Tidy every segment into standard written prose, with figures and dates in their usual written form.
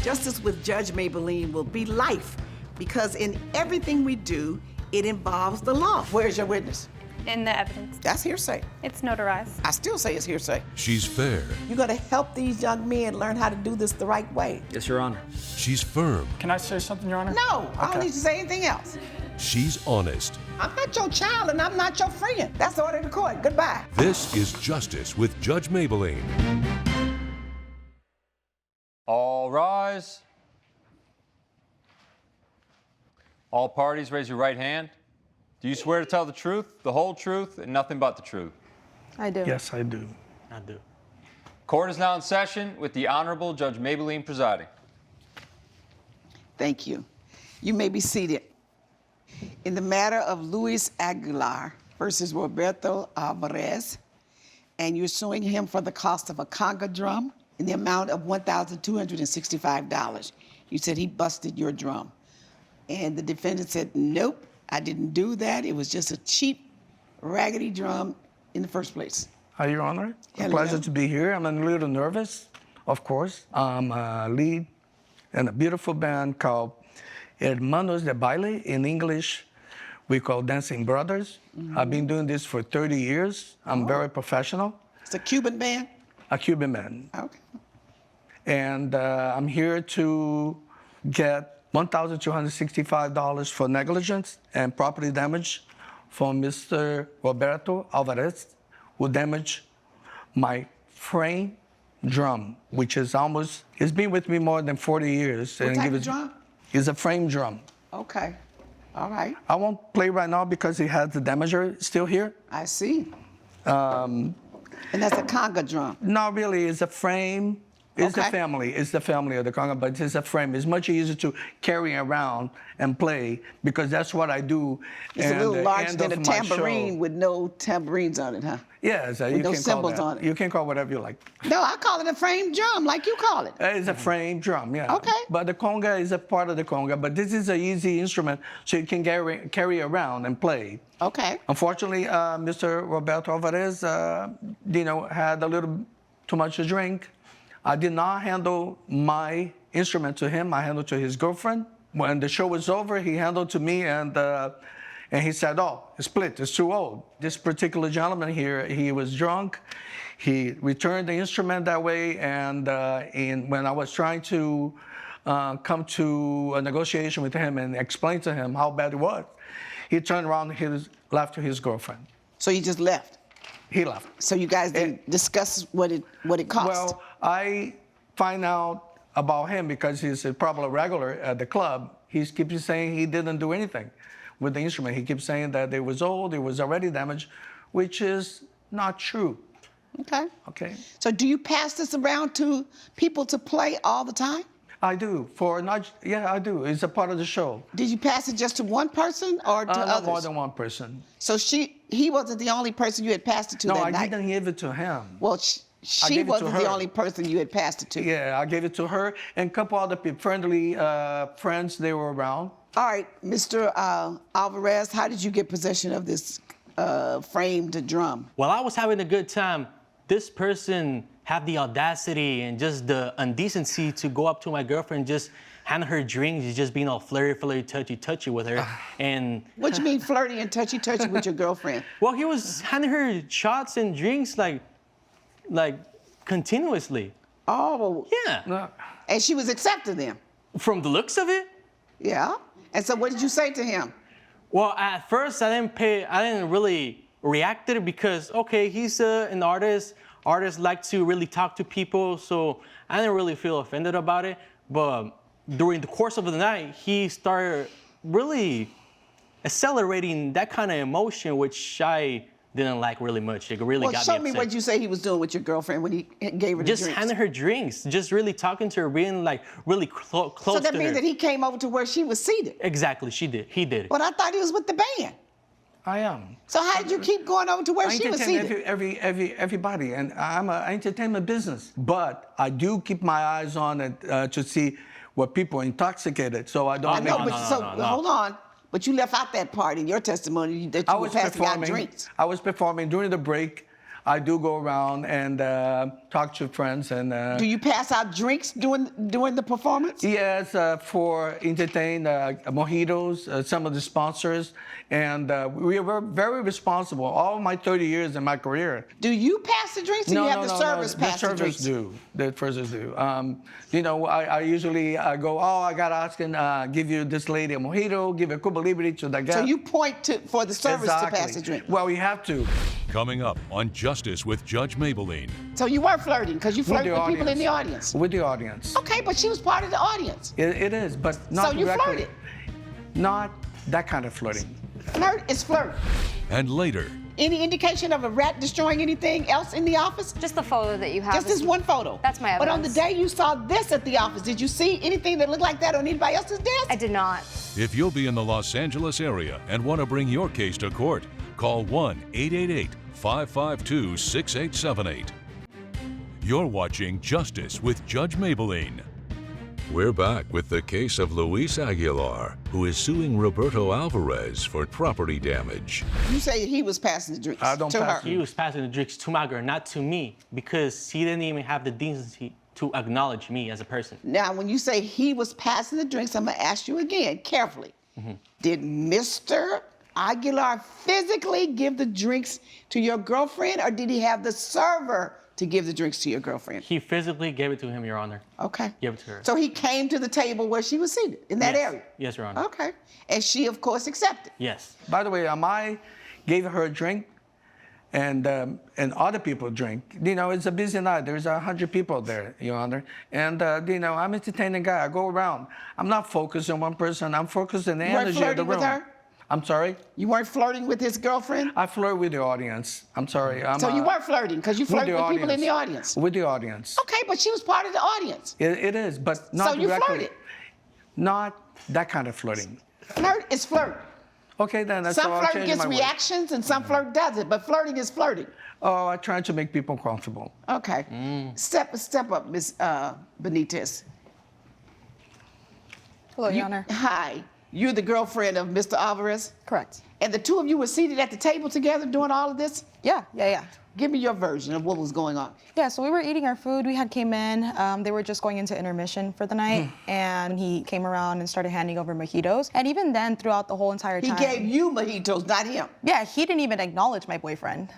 Justice with Judge Mablean will be life because in everything we do, it involves the law. Where's your witness? In the evidence. That's hearsay. It's notarized. I still say it's hearsay. She's fair. You gotta help these young men learn how to do this the right way. Yes, Your Honor. She's firm. Can I say something, Your Honor? No, I don't Okay. need to say anything else. She's honest. I'm not your child and I'm not your friend. That's the order of the court. Goodbye. This is Justice with Judge Mablean. All rise. All parties, raise your right hand. Do you swear to tell the truth, the whole truth, and nothing but the truth? I do. Yes, I do. I do. Court is now in session with the Honorable Judge Mablean presiding. Thank you. You may be seated. In the matter of Luis Aguilar versus Roberto Alvarez, and you're suing him for the cost of a Conga drum in the amount of $1,265. You said he busted your drum. And the defendant said, nope, I didn't do that. It was just a cheap, raggedy drum in the first place. Your Honor, a Hello. pleasure to be here. I'm a little nervous, of course. I'm a lead in a beautiful band called Hermanos de Baile. In English, we call Dancing Brothers. I've been doing this for 30 years. I'm very professional. It's a Cuban band? A Cuban band. Okay. And I'm here to get $1,265 for negligence and property damage from Mr. Roberto Alvarez, who damaged my frame drum, which is almost, it's been with me more than 40 years. What type of drum? It's a frame drum. Okay. All right. I won't play right now because he has the damager still here. I see. And that's a Conga drum. Not really, it's a frame. It's the Okay. family. It's the family of the Conga, but it's a frame. It's much easier to carry around and play because that's what I do. It's a And little the larger end than a of my tambourine show- with no tambourines on it, huh? Yes, with you no can call symbols that. on it. You can call whatever you like. No, I call it a frame drum, like you call it. It's a frame drum, yeah. Okay. But the conga is a part of the conga, but this is an easy instrument so you can carry around and play. Okay. Unfortunately, Mr. Roberto Alvarez, had a little too much to drink. I did not handle my instrument to him. I handled to his girlfriend. When the show was over, he handled to me and he said, oh, it's split, it's too old. This particular gentleman here, he was drunk. He returned the instrument that way, and when I was trying to come to a negotiation with him and explain to him how bad it was, he turned around and left to his girlfriend. So you just left. He left. So you guys didn't discuss what it cost? Well, I find out about him because he's probably a regular at the club. He keeps saying he didn't do anything with the instrument. He keeps saying that it was old, it was already damaged, which is not true. Okay. Okay. So do you pass this around to people to play all the time? I do. I do. It's a part of the show. Did you pass it just to one person or to Not others? more than one person. So he wasn't the only person you had passed it to No, that I night? didn't give it to him. Well, I she gave it to wasn't the her. only person you had passed it to. Yeah, I gave it to her and a couple other friendly friends, they were around. All right, Mr. Alvarez, how did you get possession of this framed drum? While I was having a good time, this person had the audacity and just the indecency to go up to my girlfriend, just hand her drinks, just being all flirty, touchy with her. And What you mean flirty and touchy with your girlfriend? well, he was handing her shots and drinks like continuously. Oh, Yeah. No. and she was accepting them. From the looks of it. Yeah. And so what did you say to him? Well, at first I didn't really react to it because, okay, he's an artist. Artists like to really talk to people, so I didn't really feel offended about it. But during the course of the night, he started really accelerating that kind of emotion, which I didn't like really much. It really got me show upset. me what you say he was doing with your girlfriend when he gave her the Just drinks. handing her drinks, just really talking to her, being like really close to her. So that means that he came over to where she was seated. Exactly, he did. But I thought he was with the band. I am. So how did you keep going over to where I she was entertain seated? everybody, and I'm an entertainment business. But I do keep my eyes on it to see what people are intoxicated, so I don't I know, make but hold on. But you left out that part in your testimony that you were passing out drinks. I was performing during the break. I do go around and talk to friends and. Do you pass out drinks during the performance? Yes, for entertain mojitos, some of the sponsors, and we were very responsible. All my 30 years in my career. Do you pass the drinks, or you have the servers pass the drinks? The servers do. You know, I usually go, I got to ask and give you this lady a mojito, give a Cuba Libre to the guest. So you point for the servers to pass the drink? Well, we have to. Coming up on Justice with Judge Mablean. So you were flirting, because you flirted with the people in the audience. With the audience. Okay, but she was part of the audience. It is, but not So you directly. flirted. Not that kind of flirting. Flirt is flirt. And later, Any indication of a rat destroying anything else in the office? Just the photo that you have. Just this one photo. That's my But on the evidence. day you saw this at the office, did you see anything that looked like that on anybody else's desk? I did not. if you'll be in the Los Angeles area and want to bring your case to court, call 1-888-552-6878. You're watching Justice with Judge Mablean. We're back with the case of Luis Aguilar, who is suing Roberto Alvarez for property damage. You say he was passing the drinks I don't to pass her. He was passing the drinks to my girl, not to me, because he didn't even have the decency to acknowledge me as a person. Now, when you say he was passing the drinks, I'm going to ask you again, carefully. Did Mr. Aguilar physically give the drinks to your girlfriend, or did he have the server to give the drinks to your girlfriend? He physically gave it to him, Your Honor. Okay. Gave it to her. So he came to the table where she was seated, in that Yes. area? Yes, Your Honor. Okay. And she, of course, accepted. Yes. By the way, I gave her a drink, and other people drink. You know, it's a busy night. There's 100 people there, Your Honor. And, you know, I'm an entertaining guy. I go around. I'm not focused on one person. I'm focused on the You weren't energy of the flirting room. with her? I'm sorry? You weren't flirting with his girlfriend? I flirt with the audience. I'm sorry. So you weren't flirting, because you flirted with people in the audience. With the audience. Okay, but she was part of the audience. It is, but not So you directly. flirted. Not that kind of flirting. Flirt is flirt. Okay, then that's Some all. I'll flirt change gets my way. reactions and some flirt doesn't, but flirting is flirting. Oh, I try to make people comfortable. Okay. Step up, Ms. Benitez. Hello, Your Honor. Hi. You're the girlfriend of Mr. Alvarez? Correct. And the two of you were seated at the table together doing all of this? Yeah. Give me your version of what was going on. Yeah, so we were eating our food. We had came in. They were just going into intermission for the night. And he came around and started handing over mojitos. And even then, throughout the whole entire He time. gave you mojitos, not him. Yeah, he didn't even acknowledge my boyfriend.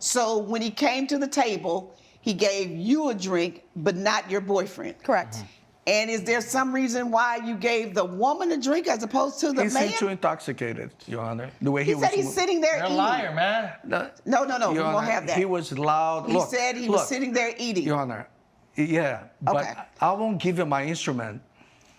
So when he came to the table, he gave you a drink, but not your boyfriend. Correct. And is there some reason why you gave the woman a drink as opposed to the He seemed man? too intoxicated, Your Honor. The way he He was. said he's sitting there You're a eating. liar, man. No, we Your won't Honor, have that. He was loud. He Look, said he was sitting there eating. Your Honor, yeah, but Okay. I won't give you my instrument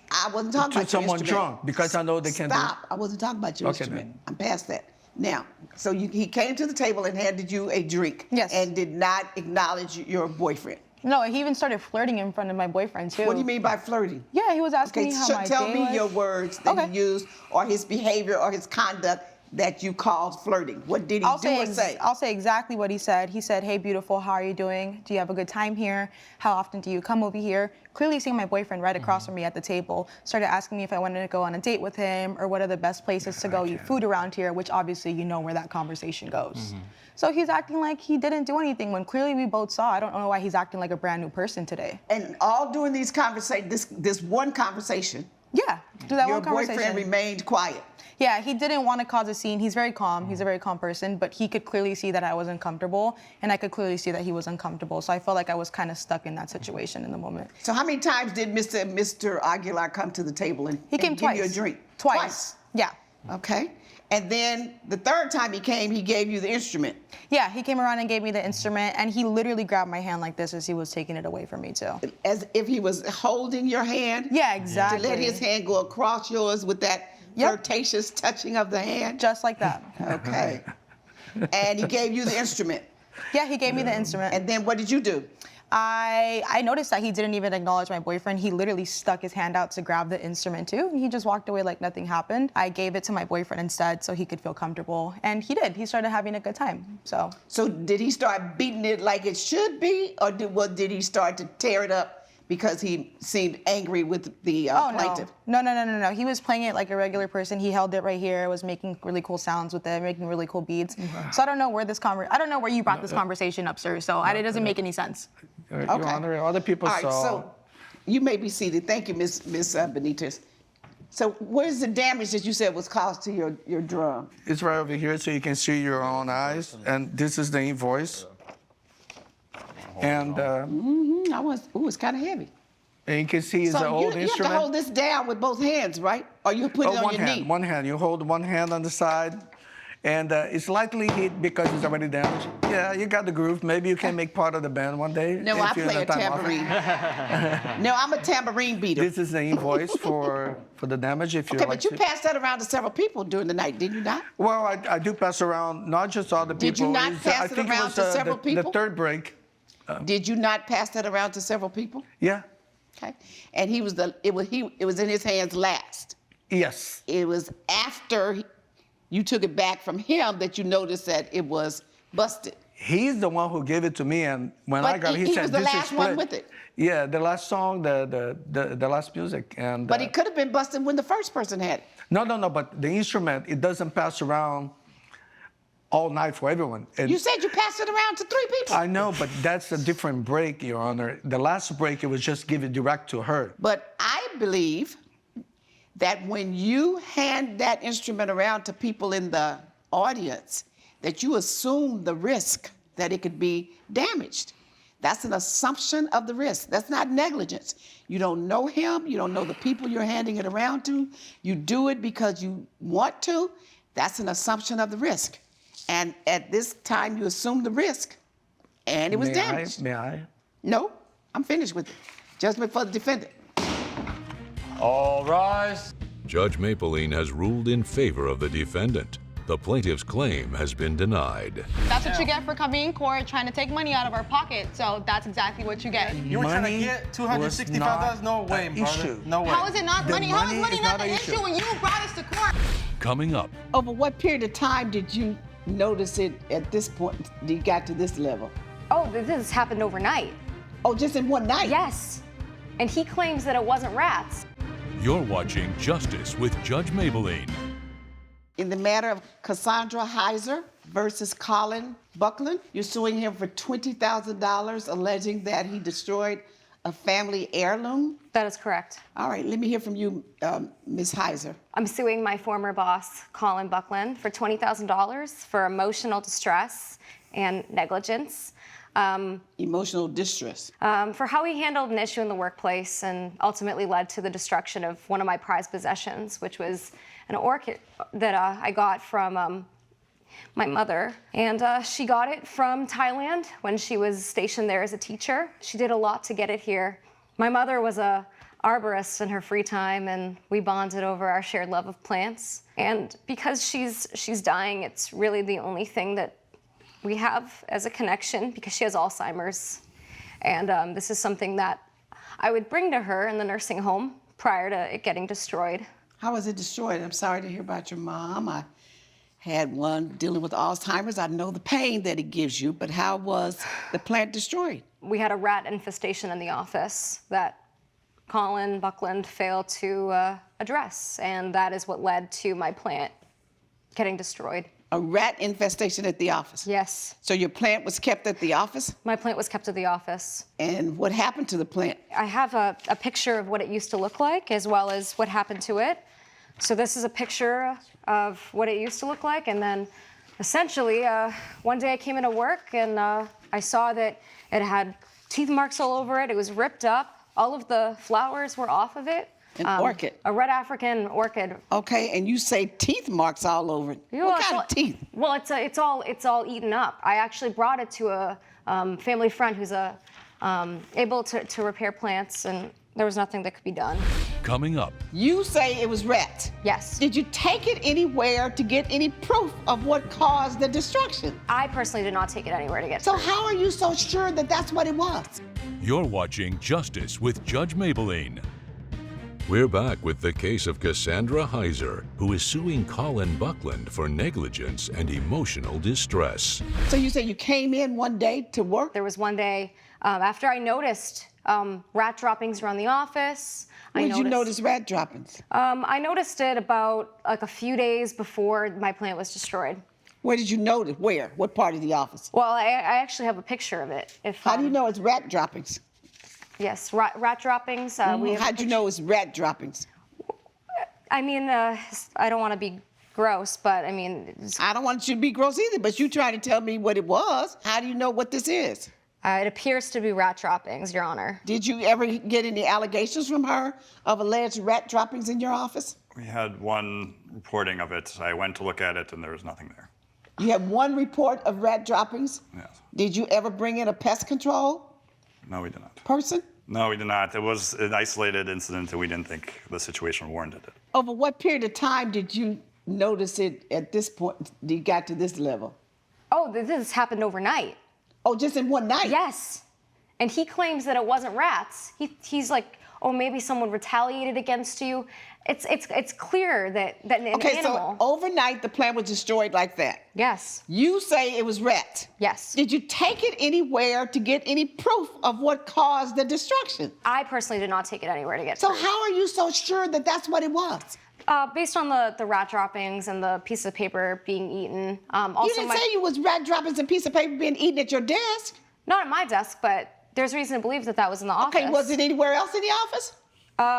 I wasn't talking to about your someone instrument. drunk because I know they can do. Stop. I wasn't talking about your Okay, instrument. then. I'm past that. Now, so he came to the table and handed you a drink. Yes. And did not acknowledge your boyfriend. No, he even started flirting in front of my boyfriend, too. What do you mean by flirting? Yeah, he was asking Okay, me how so my tell day me was. your words that Okay. he used, or his behavior, or his conduct that you called flirting. What did he do or say? I'll say exactly what he said. He said, "Hey, beautiful, how are you doing? Do you have a good time here? How often do you come over here?" Clearly seeing my boyfriend right across from me at the table, started asking me if I wanted to go on a date with him or what are the best places to go eat food around here, which obviously you know where that conversation goes. So he's acting like he didn't do anything when clearly we both saw. I don't know why he's acting like a brand new person today. And all during these conversations, this one conversation, Yeah, do that your one conversation. boyfriend remained quiet. Yeah, he didn't want to cause a scene. He's very calm. He's a very calm person, but he could clearly see that I was uncomfortable, and I could clearly see that he was uncomfortable. So I felt like I was kind of stuck in that situation in the moment. So how many times did Mr. Aguilar come to the table and, He came and give twice. you a drink? Twice. Yeah. Okay. And then the third time he came, he gave you the instrument. Yeah, he came around and gave me the instrument, and he literally grabbed my hand like this as he was taking it away from me, too. As if he was holding your hand. Yeah, exactly. To let his hand go across yours with that flirtatious touching of the hand. Just like that. Okay. And he gave you the instrument. Yeah, he gave me the instrument. And then what did you do? I noticed that he didn't even acknowledge my boyfriend. He literally stuck his hand out to grab the instrument too, and he just walked away like nothing happened. I gave it to my boyfriend instead so he could feel comfortable, and he did. He started having a good time, So did he start beating it like it should be, or did he start to tear it up because he seemed angry with the Oh, plaintiff? No. He was playing it like a regular person. He held it right here, was making really cool sounds with it, making really cool beats. So I don't know where I don't know where you brought this conversation up, sir. So it doesn't make any sense. Your Honor, other people All right, saw. so you may be seated. Thank you, Miss Benitez. So where's the damage that you said was caused to your drum? It's right over here, so you can see your own eyes. And this is the invoice. And It's kind of heavy. you can see it's an So old you have instrument. to hold this down with both hands, right? Or you put it on one your hand, knee? one hand. You hold one hand on the side, and it's lightly hit because it's already damaged. Yeah, you got the groove. Maybe you can make part of the band one day. No, if I you're in play a time off. tambourine. No, I'm a tambourine beater. This is the invoice for the damage. If you Okay, like but you to. passed that around to several people during the night, did you not? Well, I do pass around not just all the people. Did you not It's, pass I it think around it was, to several the people? third break. Did you not pass that around to several people? Yeah. Okay. And it was in his hands last. Yes. It was after you took it back from him that you noticed that it was busted. He's the one who gave it to me, and when I But got it, he he said, was the "This is last one split." with it. Yeah, the last song, the last music, and. But it could have been busted when the first person had it. No. But the instrument, it doesn't pass around all night for everyone. And You said you passed it around to 3 people. I know, but that's a different break, Your Honor. The last break, it was just given direct to her. But I believe that when you hand that instrument around to people in the audience, that you assume the risk that it could be damaged. That's an assumption of the risk. That's not negligence. You don't know him. You don't know the people you're handing it around to. You do it because you want to. That's an assumption of the risk. And at this time, you assume the risk, and it was damaged. May I? No, I'm finished with it. Judgment for the defendant. All rise. Judge Mablean has ruled in favor of the defendant. The plaintiff's claim has been denied. That's what you get for coming in court trying to take money out of our pocket. So that's exactly what you get. You were trying to Money get was $265? not No way, an brother. issue. No way. How is it not The money? How is money money is not not an an issue issue. when you brought us to court? Coming up, Over what period of time did you notice it at this point? You got to this level? Oh, this happened overnight. Oh, just in one night? Yes. And he claims that it wasn't rats. you're watching Justice with Judge Mablean. In the matter of Cassandra Heiser versus Colin Buckland, you're suing him for $20,000, alleging that he destroyed a family heirloom. That is correct. All right, let me hear from you, Ms. Heiser. I'm suing my former boss, Colin Buckland, for $20,000 for emotional distress and negligence. Emotional distress. For how he handled an issue in the workplace and ultimately led to the destruction of one of my prized possessions, which was an orchid that I got from my mother. And she got it from Thailand when she was stationed there as a teacher. She did a lot to get it here. My mother was a arborist in her free time, and we bonded over our shared love of plants. And because she's dying, it's really the only thing that we have as a connection, because she has Alzheimer's. And this is something that I would bring to her in the nursing home prior to it getting destroyed. How was it destroyed? I'm sorry to hear about your mom. I had one dealing with Alzheimer's. I know the pain that it gives you, but how was the plant destroyed? We had a rat infestation in the office that Colin Buckland failed to address, and that is what led to my plant getting destroyed. A rat infestation at the office? Yes. So your plant was kept at the office? My plant was kept at the office. And what happened to the plant? I have a picture of what it used to look like, as well as what happened to it. So this is a picture of what it used to look like, and then essentially, one day I came into work and I saw that it had teeth marks all over it. It was ripped up. All of the flowers were off of it. An orchid? A red African orchid. Okay, and you say teeth marks all over it. Yeah, What it's kind all- of teeth? Well, it's all eaten up. I actually brought it to a family friend who's able to repair plants, and there was nothing that could be done. Coming up, You say it was rats. Yes. Did you take it anywhere to get any proof of what caused the destruction? I personally did not take it anywhere to get So proof. how are you so sure that that's what it was? you're watching Justice with Judge Mablean. We're back with the case of Cassandra Heiser, who is suing Colin Buckland for negligence and emotional distress. So you say you came in one day to work? There was one day after I noticed rat droppings around the office. When did you notice rat droppings? I noticed it about like a few days before my plant was destroyed. Where did you notice? Where? What part of the office? Well, I actually have a picture of it. How do you know it's rat droppings? Yes, rat droppings. We have How'd you know it's rat droppings? I mean, I don't want to be gross, but I mean, I don't want you to be gross either, but you trying to tell me what it was. How do you know what this is? it appears to be rat droppings, Your Honor. Did you ever get any allegations from her of alleged rat droppings in your office? We had one reporting of it. I went to look at it, and there was nothing there. You had one report of rat droppings? Yes. Did you ever bring in a pest control No, we did not. person? No, we did not. It was an isolated incident, and we didn't think the situation warranted it. Over what period of time did you notice it at this point, you got to this level? Oh, this happened overnight. Oh, just in one night? Yes. And he claims that it wasn't rats. He's like, oh, maybe someone retaliated against you. It's clear that an Okay, animal. so overnight the plant was destroyed like that. Yes. You say it was rats. Yes. Did you take it anywhere to get any proof of what caused the destruction? I personally did not take it anywhere to get So proof. how are you so sure that that's what it was? Based on the rat droppings and the piece of paper being eaten. Also, You didn't say you was rat droppings and piece of paper being eaten at your desk. not at my desk, but there's reason to believe that was in the office. Okay, was it anywhere else in the office?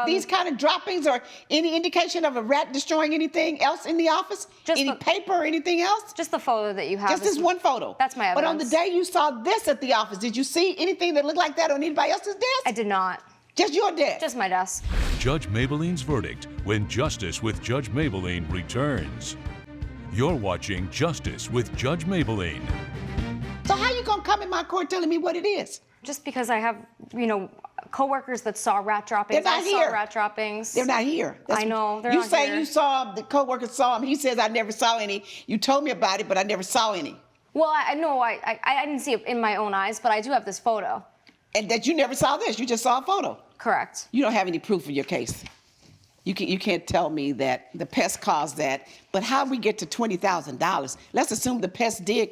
These kind of droppings or any indication of a rat destroying anything else in the office? Just any the- paper or anything else? Just the photo that you have. Just is- this one photo? That's my But on the evidence. day you saw this at the office, did you see anything that looked like that on anybody else's desk? I did not. Just your desk? Just my desk. Judge Mablean's verdict when Justice with Judge Mablean returns. You're watching Justice with Judge Mablean. So how you gonna come in my court telling me what it is? Just because I have, coworkers that saw rat droppings. They're not I here. saw rat droppings. They're not here. I know, they're you not say here. you saw the coworker saw him. He says I never saw any. You told me about it, but I never saw any. Well, I know I didn't see it in my own eyes, but I do have this photo. And that you never saw this. You just saw a photo. Correct. You don't have any proof of your case. You can't tell me that the pest caused that. But how we get to $20,000? Let's assume the pest did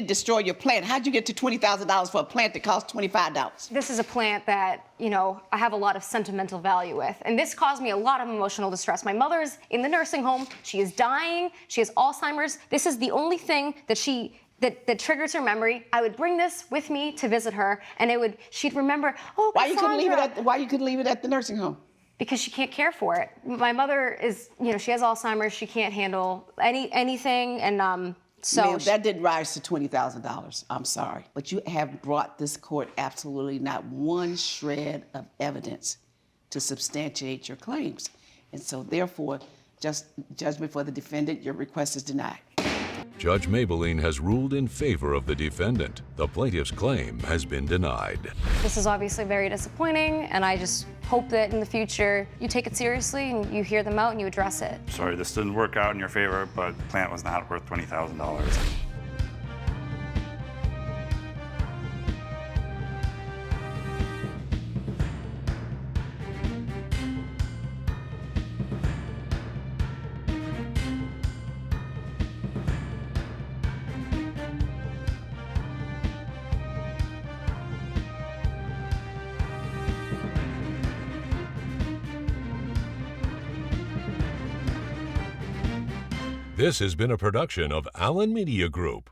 destroy your plant. How'd you get to $20,000 for a plant that costs $25? This is a plant that, I have a lot of sentimental value with. And this caused me a lot of emotional distress. My mother is in the nursing home. She is dying. She has Alzheimer's. This is the only thing that triggers her memory. I would bring this with me to visit her, and she'd remember, oh, Why you couldn't leave it Cassandra. why you couldn't leave it at the nursing home? Because she can't care for it. My mother is, she has Alzheimer's. She can't handle anything, and so Ma'am, that didn't rise to $20,000. I'm sorry. But you have brought this court absolutely not one shred of evidence to substantiate your claims. And so therefore, just judgment for the defendant, your request is denied. Judge Mablean has ruled in favor of the defendant. The plaintiff's claim has been denied. this is obviously very disappointing, and I just hope that in the future you take it seriously and you hear them out and you address it. Sorry, this didn't work out in your favor, but the plant was not worth $20,000. This has been a production of Allen Media Group.